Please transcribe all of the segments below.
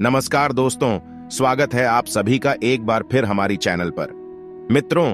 नमस्कार दोस्तों, स्वागत है आप सभी का एक बार फिर हमारी चैनल पर। मित्रों,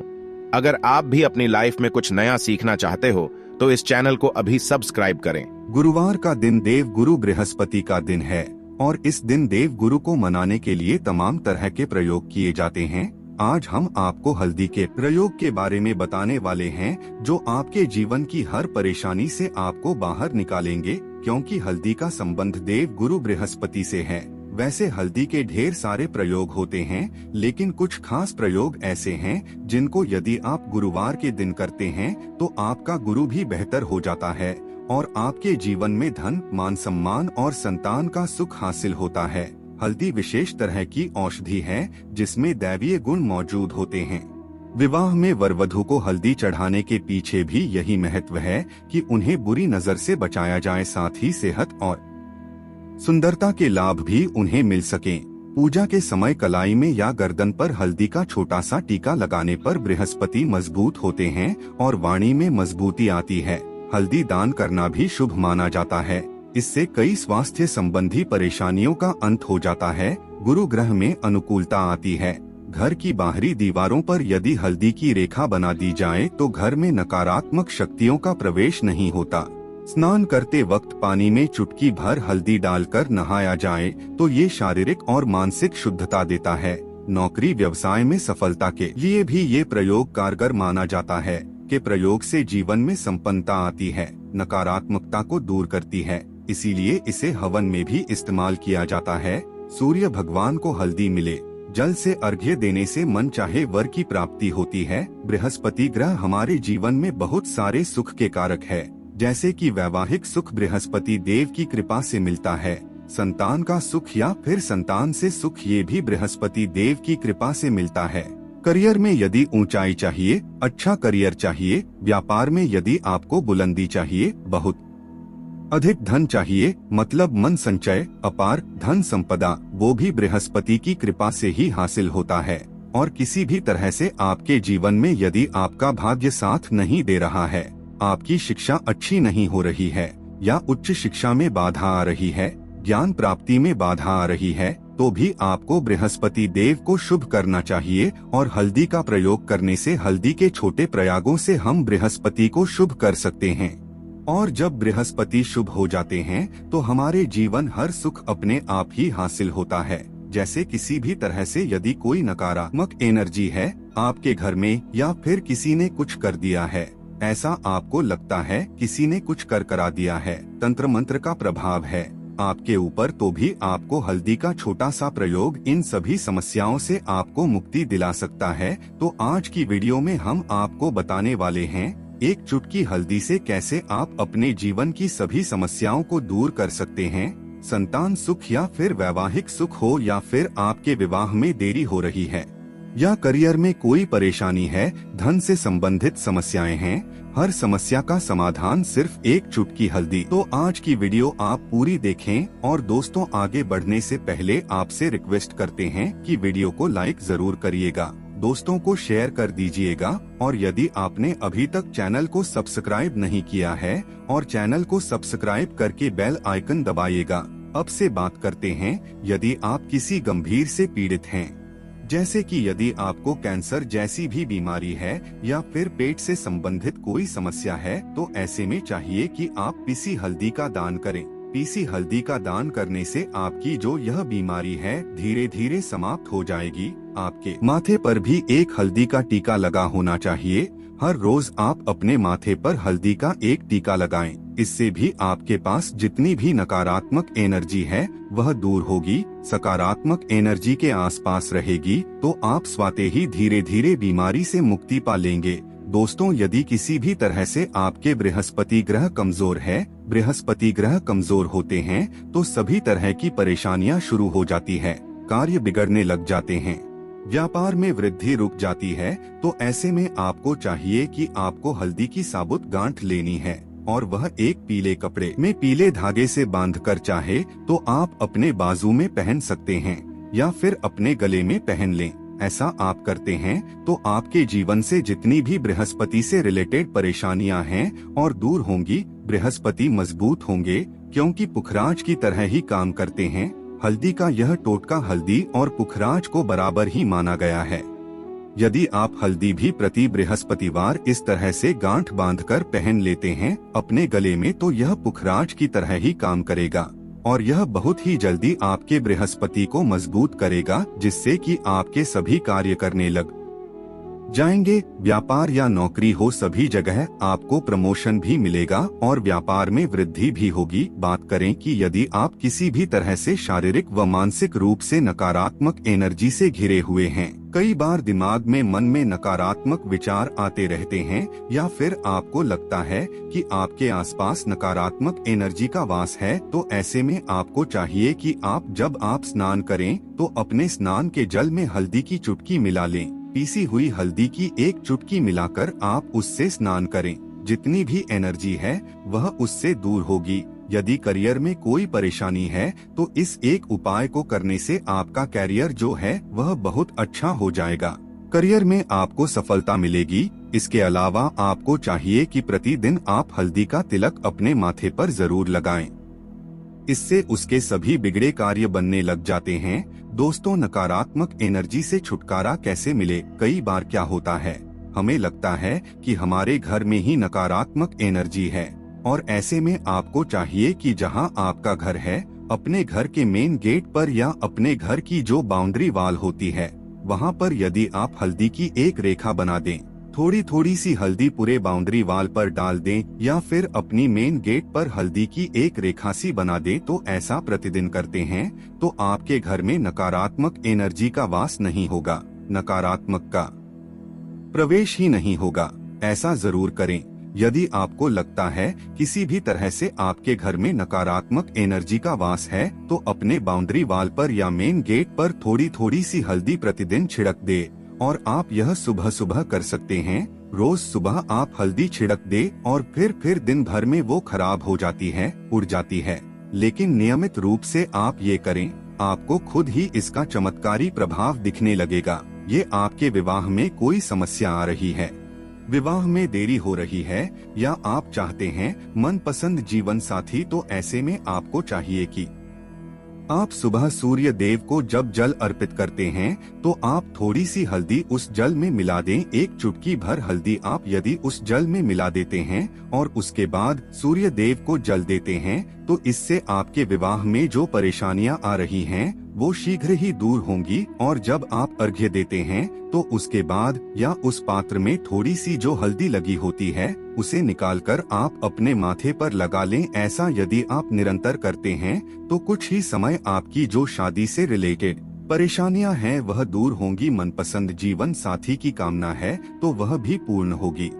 अगर आप भी अपनी लाइफ में कुछ नया सीखना चाहते हो तो इस चैनल को अभी सब्सक्राइब करें। गुरुवार का दिन देव गुरु बृहस्पति का दिन है और इस दिन देव गुरु को मनाने के लिए तमाम तरह के प्रयोग किए जाते हैं। आज हम आपको हल्दी के प्रयोग के बारे में बताने वाले हैं जो आपके जीवन की हर परेशानी से आपको बाहर निकालेंगे, क्योंकि हल्दी का संबंध देव गुरु बृहस्पति से है। वैसे हल्दी के ढेर सारे प्रयोग होते हैं, लेकिन कुछ खास प्रयोग ऐसे हैं जिनको यदि आप गुरुवार के दिन करते हैं तो आपका गुरु भी बेहतर हो जाता है और आपके जीवन में धन, मान सम्मान और संतान का सुख हासिल होता है। हल्दी विशेष तरह की औषधि है जिसमें दैवीय गुण मौजूद होते हैं। विवाह में वर वधू को हल्दी चढ़ाने के पीछे भी यही महत्व है कि उन्हें बुरी नजर से बचाया जाए, साथ ही सेहत और सुंदरता के लाभ भी उन्हें मिल सकें। पूजा के समय कलाई में या गर्दन पर हल्दी का छोटा सा टीका लगाने पर बृहस्पति मजबूत होते हैं और वाणी में मजबूती आती है। हल्दी दान करना भी शुभ माना जाता है। इससे कई स्वास्थ्य संबंधी परेशानियों का अंत हो जाता है। गुरु ग्रह में अनुकूलता आती है। घर की बाहरी दीवारों पर यदि हल्दी की रेखा बना दी जाए तो घर में नकारात्मक शक्तियों का प्रवेश नहीं होता। स्नान करते वक्त पानी में चुटकी भर हल्दी डालकर नहाया जाए तो ये शारीरिक और मानसिक शुद्धता देता है। नौकरी व्यवसाय में सफलता के लिए भी ये प्रयोग कारगर माना जाता है कि प्रयोग से जीवन में संपन्नता आती है, नकारात्मकता को दूर करती है। इसीलिए इसे हवन में भी इस्तेमाल किया जाता है। सूर्य भगवान को हल्दी मिले, जल से अर्घ्य देने से मन चाहे वर की प्राप्ति होती है। बृहस्पति ग्रह हमारे जीवन में बहुत सारे सुख के कारक है, जैसे कि वैवाहिक सुख बृहस्पति देव की कृपा से मिलता है। संतान का सुख या फिर संतान से सुख ये भी बृहस्पति देव की कृपा से मिलता है। करियर में यदि ऊंचाई चाहिए, अच्छा करियर चाहिए, व्यापार में यदि आपको बुलंदी चाहिए, बहुत अधिक धन चाहिए, मतलब मन संचय, अपार धन संपदा, वो भी बृहस्पति की कृपा से ही हासिल होता है। और किसी भी तरह से आपके जीवन में यदि आपका भाग्य साथ नहीं दे रहा है, आपकी शिक्षा अच्छी नहीं हो रही है या उच्च शिक्षा में बाधा आ रही है, ज्ञान प्राप्ति में बाधा आ रही है, तो भी आपको बृहस्पति देव को शुभ करना चाहिए। और हल्दी का प्रयोग करने से, हल्दी के छोटे प्रयागों से हम बृहस्पति को शुभ कर सकते हैं। और जब बृहस्पति शुभ हो जाते हैं तो हमारे जीवन हर सुख अपने आप ही हासिल होता है। जैसे किसी भी तरह से यदि कोई नकारात्मक एनर्जी है आपके घर में या फिर किसी ने कुछ कर दिया है, ऐसा आपको लगता है किसी ने कुछ कर करा दिया है, तंत्र मंत्र का प्रभाव है आपके ऊपर, तो भी आपको हल्दी का छोटा सा प्रयोग इन सभी समस्याओं से आपको मुक्ति दिला सकता है। तो आज की वीडियो में हम आपको बताने वाले हैं एक चुटकी हल्दी से कैसे आप अपने जीवन की सभी समस्याओं को दूर कर सकते हैं। संतान सुख या फिर वैवाहिक सुख हो या फिर आपके विवाह में देरी हो रही है या करियर में कोई परेशानी है, धन से संबंधित समस्याएं हैं, हर समस्या का समाधान सिर्फ एक चुटकी हल्दी। तो आज की वीडियो आप पूरी देखें। और दोस्तों, आगे बढ़ने से पहले आपसे रिक्वेस्ट करते हैं कि वीडियो को लाइक जरूर करिएगा, दोस्तों को शेयर कर दीजिएगा और यदि आपने अभी तक चैनल को सब्सक्राइब नहीं किया है और चैनल को सब्सक्राइब करके बेल आइकन दबाइएगा। अब से बात करते हैं, यदि आप किसी गंभीर से पीड़ित हैं, जैसे कि यदि आपको कैंसर जैसी भी बीमारी है या फिर पेट से संबंधित कोई समस्या है, तो ऐसे में चाहिए कि आप पीसी हल्दी का दान करें। पीसी हल्दी का दान करने से आपकी जो यह बीमारी है धीरे धीरे समाप्त हो जाएगी। आपके माथे पर भी एक हल्दी का टीका लगा होना चाहिए। हर रोज आप अपने माथे पर हल्दी का एक टीका लगाएं। इससे भी आपके पास जितनी भी नकारात्मक एनर्जी है वह दूर होगी, सकारात्मक एनर्जी के आसपास रहेगी, तो आप स्वतः ही धीरे धीरे बीमारी से मुक्ति पा लेंगे। दोस्तों, यदि किसी भी तरह से आपके बृहस्पति ग्रह कमजोर है, बृहस्पति ग्रह कमजोर होते हैं तो सभी तरह की परेशानियां शुरू हो जाती है, कार्य बिगड़ने लग जाते हैं, व्यापार में वृद्धि रुक जाती है। तो ऐसे में आपको चाहिए कि आपको हल्दी की साबुत गांठ लेनी है और वह एक पीले कपड़े में पीले धागे से बांधकर चाहे तो आप अपने बाजू में पहन सकते हैं या फिर अपने गले में पहन लें। ऐसा आप करते हैं तो आपके जीवन से जितनी भी बृहस्पति से रिलेटेड परेशानियां हैं और दूर होंगी। बृहस्पति मजबूत होंगे क्योंकि पुखराज की तरह ही काम करते हैं। हल्दी का यह टोटका हल्दी और पुखराज को बराबर ही माना गया है। यदि आप हल्दी भी प्रति बृहस्पतिवार इस तरह से गांठ बांधकर पहन लेते हैं अपने गले में, तो यह पुखराज की तरह ही काम करेगा और यह बहुत ही जल्दी आपके बृहस्पति को मजबूत करेगा, जिससे कि आपके सभी कार्य करने लग जाएंगे। व्यापार या नौकरी हो, सभी जगह आपको प्रमोशन भी मिलेगा और व्यापार में वृद्धि भी होगी। बात करें कि यदि आप किसी भी तरह से शारीरिक व मानसिक रूप से नकारात्मक एनर्जी से घिरे हुए हैं, कई बार दिमाग में मन में नकारात्मक विचार आते रहते हैं, या फिर आपको लगता है कि आपके आसपास नकारात्मक एनर्जी का वास है, तो ऐसे में आपको चाहिए कि जब आप स्नान करें तो अपने स्नान के जल में हल्दी की चुटकी मिला लें। पीसी हुई हल्दी की एक चुटकी मिलाकर आप उससे स्नान करें। जितनी भी एनर्जी है वह उससे दूर होगी। यदि करियर में कोई परेशानी है तो इस एक उपाय को करने से आपका करियर जो है वह बहुत अच्छा हो जाएगा। करियर में आपको सफलता मिलेगी। इसके अलावा आपको चाहिए कि प्रतिदिन आप हल्दी का तिलक अपने माथे पर जरूर लगाएं। इससे उसके सभी बिगड़े कार्य बनने लग जाते हैं। दोस्तों, नकारात्मक एनर्जी से छुटकारा कैसे मिले? कई बार क्या होता है, हमें लगता है कि हमारे घर में ही नकारात्मक एनर्जी है, और ऐसे में आपको चाहिए कि जहां आपका घर है, अपने घर के मेन गेट पर या अपने घर की जो बाउंड्री वॉल होती है, वहां पर यदि आप हल्दी की एक रेखा बना दें, थोड़ी थोड़ी सी हल्दी पूरे बाउंड्री वॉल पर डाल दें, या फिर अपनी मेन गेट पर हल्दी की एक रेखा सी बना दें, तो ऐसा प्रतिदिन करते हैं तो आपके घर में नकारात्मक एनर्जी का वास नहीं होगा, नकारात्मक का प्रवेश ही नहीं होगा। ऐसा जरूर करें। यदि आपको लगता है किसी भी तरह से आपके घर में नकारात्मक एनर्जी का वास है, तो अपने बाउंड्री वॉल पर या मेन गेट पर थोड़ी थोड़ी सी हल्दी प्रतिदिन छिड़क दे, और आप यह सुबह सुबह कर सकते हैं। रोज सुबह आप हल्दी छिड़क दे और फिर दिन भर में वो खराब हो जाती है, उड़ जाती है। लेकिन नियमित रूप से आप ये करें, आपको खुद ही इसका चमत्कारी प्रभाव दिखने लगेगा। ये आपके विवाह में कोई समस्या आ रही है, विवाह में देरी हो रही है, या आप चाहते हैं मनपसंद जीवन साथी, तो ऐसे में आपको चाहिए कि आप सुबह सूर्य देव को जब जल अर्पित करते हैं तो आप थोड़ी सी हल्दी उस जल में मिला दें। एक चुटकी भर हल्दी आप यदि उस जल में मिला देते हैं और उसके बाद सूर्य देव को जल देते हैं, तो इससे आपके विवाह में जो परेशानियां आ रही हैं वो शीघ्र ही दूर होंगी। और जब आप अर्घ्य देते हैं तो उसके बाद या उस पात्र में थोड़ी सी जो हल्दी लगी होती है उसे निकालकर आप अपने माथे पर लगा लें। ऐसा यदि आप निरंतर करते हैं तो कुछ ही समय आपकी जो शादी से रिलेटेड परेशानियां हैं वह दूर होंगी। मनपसंद जीवन साथी की कामना है तो वह भी पूर्ण होगी।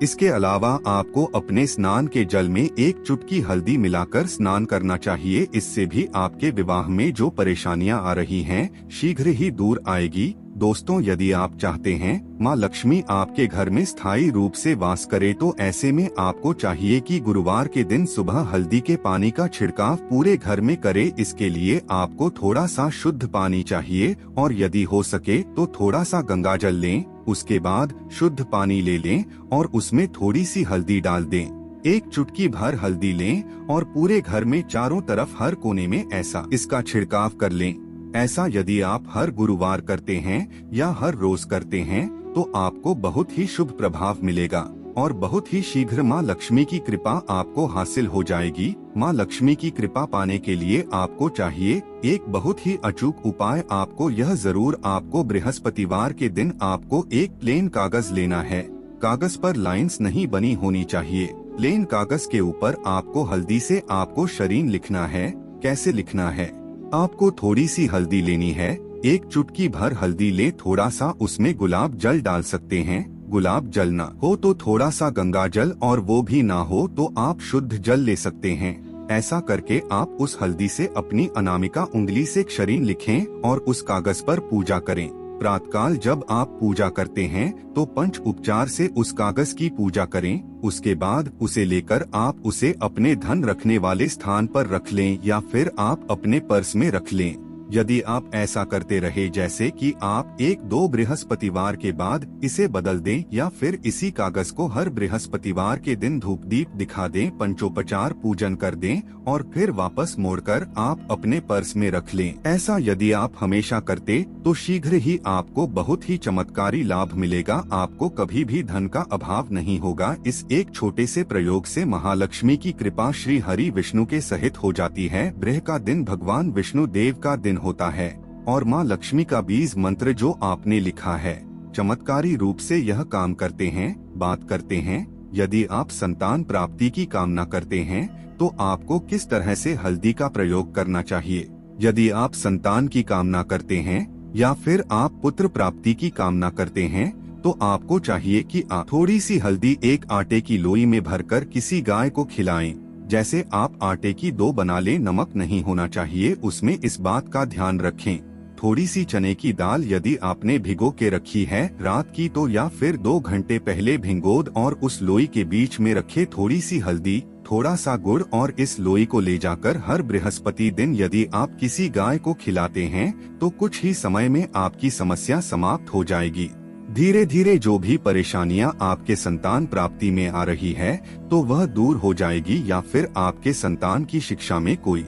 इसके अलावा आपको अपने स्नान के जल में एक चुटकी हल्दी मिलाकर स्नान करना चाहिए। इससे भी आपके विवाह में जो परेशानियां आ रही हैं शीघ्र ही दूर आएगी। दोस्तों, यदि आप चाहते हैं माँ लक्ष्मी आपके घर में स्थायी रूप से वास करे, तो ऐसे में आपको चाहिए कि गुरुवार के दिन सुबह हल्दी के पानी का छिड़काव पूरे घर में करे। इसके लिए आपको थोड़ा सा शुद्ध पानी चाहिए, और यदि हो सके तो थोड़ा सा गंगा जल लें। उसके बाद शुद्ध पानी ले लें और उसमें थोड़ी सी हल्दी डाल दें। एक चुटकी भर हल्दी लें और पूरे घर में चारों तरफ हर कोने में ऐसा इसका छिड़काव कर लें। ऐसा यदि आप हर गुरुवार करते हैं या हर रोज करते हैं तो आपको बहुत ही शुभ प्रभाव मिलेगा और बहुत ही शीघ्र माँ लक्ष्मी की कृपा आपको हासिल हो जाएगी। माँ लक्ष्मी की कृपा पाने के लिए आपको चाहिए एक बहुत ही अचूक उपाय। आपको यह जरूर आपको बृहस्पतिवार के दिन आपको एक प्लेन कागज लेना है। कागज पर लाइंस नहीं बनी होनी चाहिए। प्लेन कागज के ऊपर आपको हल्दी से आपको शरीन लिखना है। कैसे लिखना है? आपको थोड़ी सी हल्दी लेनी है, एक चुटकी भर हल्दी ले, थोड़ा सा उसमें गुलाब जल डाल सकते हैं। गुलाब जल ना हो तो थोड़ा सा गंगा जल, और वो भी ना हो तो आप शुद्ध जल ले सकते हैं। ऐसा करके आप उस हल्दी से अपनी अनामिका उंगली से शरीन लिखें और उस कागज पर पूजा करें। प्रातःकाल जब आप पूजा करते हैं तो पंच उपचार से उस कागज की पूजा करें। उसके बाद उसे लेकर आप उसे अपने धन रखने वाले स्थान पर रख लें या फिर आप अपने पर्स में रख लें। यदि आप ऐसा करते रहे, जैसे कि आप 1-2 बृहस्पतिवार के बाद इसे बदल दें या फिर इसी कागज को हर बृहस्पतिवार के दिन धूप दीप दिखा दें, पंचोपचार पूजन कर दें और फिर वापस मोड़कर आप अपने पर्स में रख लें। ऐसा यदि आप हमेशा करते तो शीघ्र ही आपको बहुत ही चमत्कारी लाभ मिलेगा। आपको कभी भी धन का अभाव नहीं होगा। इस एक छोटे से प्रयोग से महालक्ष्मी की कृपा श्री हरि विष्णु के सहित हो जाती है। बृह का दिन भगवान विष्णु देव का दिन होता है और माँ लक्ष्मी का बीज मंत्र जो आपने लिखा है चमत्कारी रूप से यह काम करते हैं, बात करते हैं। यदि आप संतान प्राप्ति की कामना करते हैं तो आपको किस तरह से हल्दी का प्रयोग करना चाहिए। यदि आप संतान की कामना करते हैं या फिर आप पुत्र प्राप्ति की कामना करते हैं तो आपको चाहिए कि आप थोड़ी सी हल्दी एक आटे की लोई में भरकर किसी गाय को खिलाएं। जैसे आप आटे की डो बना लें, नमक नहीं होना चाहिए उसमें, इस बात का ध्यान रखें। थोड़ी सी चने की दाल यदि आपने भिगो के रखी है रात की तो या फिर 2 घंटे पहले भिगो और उस लोई के बीच में रखे थोड़ी सी हल्दी, थोड़ा सा गुड़ और इस लोई को ले जाकर हर बृहस्पति दिन यदि आप किसी गाय को खिलाते हैं तो कुछ ही समय में आपकी समस्या समाप्त हो जाएगी। धीरे धीरे जो भी परेशानियां आपके संतान प्राप्ति में आ रही है तो वह दूर हो जाएगी, या फिर आपके संतान की शिक्षा में कोई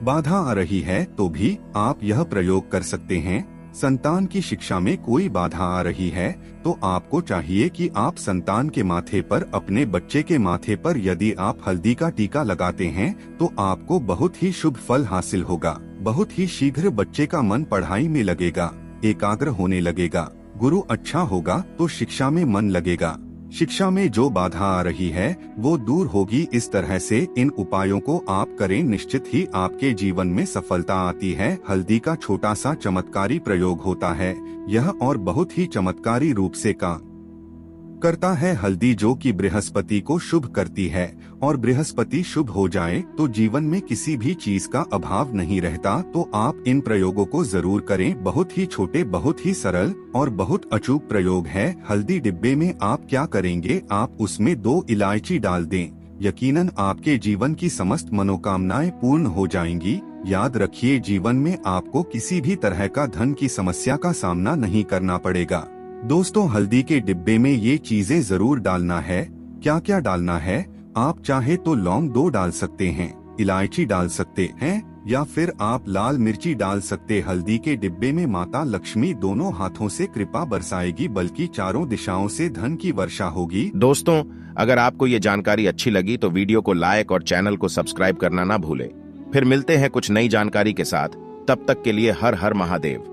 बाधा आ रही है तो भी आप यह प्रयोग कर सकते हैं। संतान की शिक्षा में कोई बाधा आ रही है तो आपको चाहिए कि आप संतान के माथे पर, अपने बच्चे के माथे पर यदि आप हल्दी का टीका लगाते हैं तो आपको बहुत ही शुभ फल हासिल होगा। बहुत ही शीघ्र बच्चे का मन पढ़ाई में लगेगा, एकाग्र होने लगेगा। गुरु अच्छा होगा तो शिक्षा में मन लगेगा। शिक्षा में जो बाधा आ रही है वो दूर होगी। इस तरह से इन उपायों को आप करें, निश्चित ही आपके जीवन में सफलता आती है। हल्दी का छोटा सा चमत्कारी प्रयोग होता है यह, और बहुत ही चमत्कारी रूप से काम करता है। हल्दी जो कि बृहस्पति को शुभ करती है, और बृहस्पति शुभ हो जाए तो जीवन में किसी भी चीज का अभाव नहीं रहता। तो आप इन प्रयोगों को जरूर करें। बहुत ही छोटे, बहुत ही सरल और बहुत अचूक प्रयोग है। हल्दी डिब्बे में आप क्या करेंगे, आप उसमें 2 इलायची डाल दें। यकीनन आपके जीवन की समस्त मनोकामनाएं पूर्ण हो जाएंगी। याद रखिए, जीवन में आपको किसी भी तरह का धन की समस्या का सामना नहीं करना पड़ेगा। दोस्तों, हल्दी के डिब्बे में ये चीजें जरूर डालना है। क्या क्या डालना है, आप चाहे तो लौंग 2 डाल सकते हैं, इलायची डाल सकते हैं या फिर आप लाल मिर्ची डाल सकते। हल्दी के डिब्बे में माता लक्ष्मी दोनों हाथों से कृपा बरसाएगी, बल्कि चारों दिशाओं से धन की वर्षा होगी। दोस्तों, अगर आपको ये जानकारी अच्छी लगी तो वीडियो को लाइक और चैनल को सब्सक्राइब करना ना भूले। फिर मिलते हैं कुछ नई जानकारी के साथ, तब तक के लिए हर हर महादेव।